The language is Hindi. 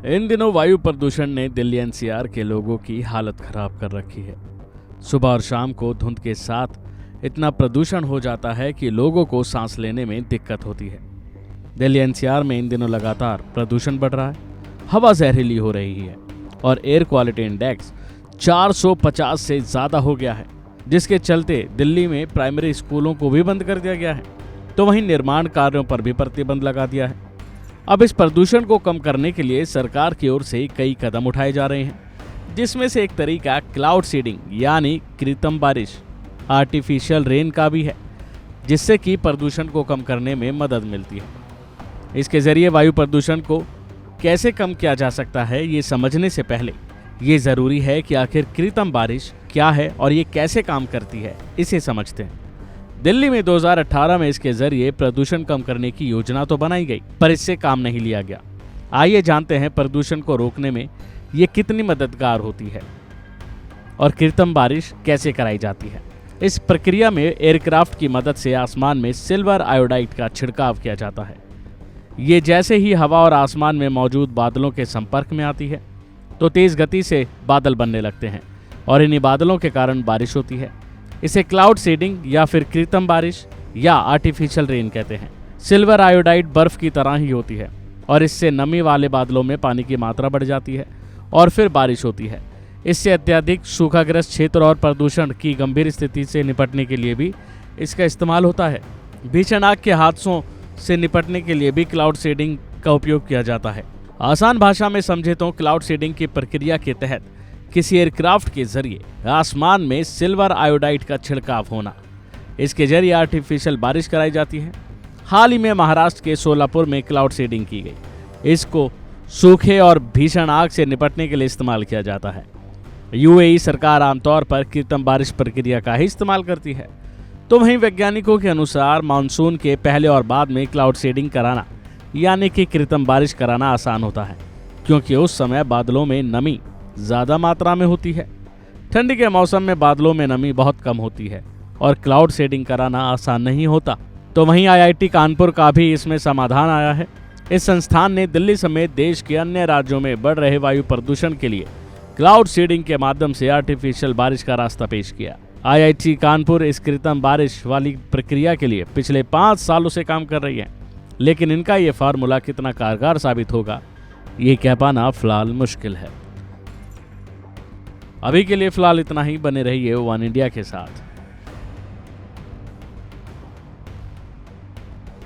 इन दिनों वायु प्रदूषण ने दिल्ली एनसीआर के लोगों की हालत खराब कर रखी है। सुबह और शाम को धुंध के साथ इतना प्रदूषण हो जाता है कि लोगों को सांस लेने में दिक्कत होती है। दिल्ली एनसीआर में इन दिनों लगातार प्रदूषण बढ़ रहा है, हवा जहरीली हो रही है और एयर क्वालिटी इंडेक्स 450 से ज़्यादा हो गया है, जिसके चलते दिल्ली में प्राइमरी स्कूलों को भी बंद कर दिया गया है, तो वहीं निर्माण कार्यों पर भी प्रतिबंध लगा दिया है। अब इस प्रदूषण को कम करने के लिए सरकार की ओर से कई कदम उठाए जा रहे हैं, जिसमें से एक तरीका क्लाउड सीडिंग यानी कृत्रिम बारिश आर्टिफिशियल रेन का भी है, जिससे कि प्रदूषण को कम करने में मदद मिलती है। इसके जरिए वायु प्रदूषण को कैसे कम किया जा सकता है, ये समझने से पहले ये ज़रूरी है कि आखिर कृत्रिम बारिश क्या है और ये कैसे काम करती है, इसे समझते हैं। दिल्ली में 2018 में इसके जरिए प्रदूषण कम करने की योजना तो बनाई गई, पर इससे काम नहीं लिया गया। आइए जानते हैं प्रदूषण को रोकने में ये कितनी मददगार होती है और कृत्रिम बारिश कैसे कराई जाती है। इस प्रक्रिया में एयरक्राफ्ट की मदद से आसमान में सिल्वर आयोडाइड का छिड़काव किया जाता है। ये जैसे ही हवा और आसमान में मौजूद बादलों के संपर्क में आती है तो तेज गति से बादल बनने लगते हैं और इन्हीं बादलों के कारण बारिश होती है। इसे क्लाउड सीडिंग या फिर कृत्रिम बारिश या आर्टिफिशियल रेन कहते हैं। सिल्वर आयोडाइड बर्फ की तरह ही होती है और इससे नमी वाले बादलों में पानी की मात्रा बढ़ जाती है और फिर बारिश होती है। इससे अत्यधिक सूखाग्रस्त क्षेत्र और प्रदूषण की गंभीर स्थिति से निपटने के लिए भी इसका इस्तेमाल होता है। भीषण आग के हादसों से निपटने के लिए भी क्लाउड सीडिंग का उपयोग किया जाता है। आसान भाषा में समझे तो क्लाउड सीडिंग की प्रक्रिया के तहत किसी एयरक्राफ्ट के जरिए आसमान में सिल्वर आयोडाइड का छिड़काव होना, इसके जरिए आर्टिफिशियल बारिश कराई जाती है। हाल ही में महाराष्ट्र के सोलापुर में क्लाउड सीडिंग की गई। इसको सूखे और भीषण आग से निपटने के लिए इस्तेमाल किया जाता है। यूएई सरकार आमतौर पर कृत्रिम बारिश प्रक्रिया का ही इस्तेमाल करती है, तो वहीं वैज्ञानिकों के अनुसार मानसून के पहले और बाद में क्लाउड सीडिंग कराना यानी कि कृत्रिम बारिश कराना आसान होता है, क्योंकि उस समय बादलों में नमी ज़्यादा मात्रा में होती है। ठंडी के मौसम में बादलों में नमी बहुत कम होती है और क्लाउड सीडिंग कराना आसान नहीं होता। तो वहीं आईआईटी कानपुर का भी इसमें समाधान आया है। इस संस्थान ने दिल्ली समेत देश के अन्य राज्यों में बढ़ रहे वायु प्रदूषण के लिए क्लाउड सीडिंग के माध्यम से आर्टिफिशियल बारिश का रास्ता पेश किया। आईआईटी कानपुर इस कृत्रिम बारिश वाली प्रक्रिया के लिए पिछले 5 सालों से काम कर रही है, लेकिन इनका ये फार्मूला कितना कारगर साबित होगा, ये कह पाना फिलहाल मुश्किल है। अभी के लिए फिलहाल इतना ही। बने रहिए वन इंडिया के साथ।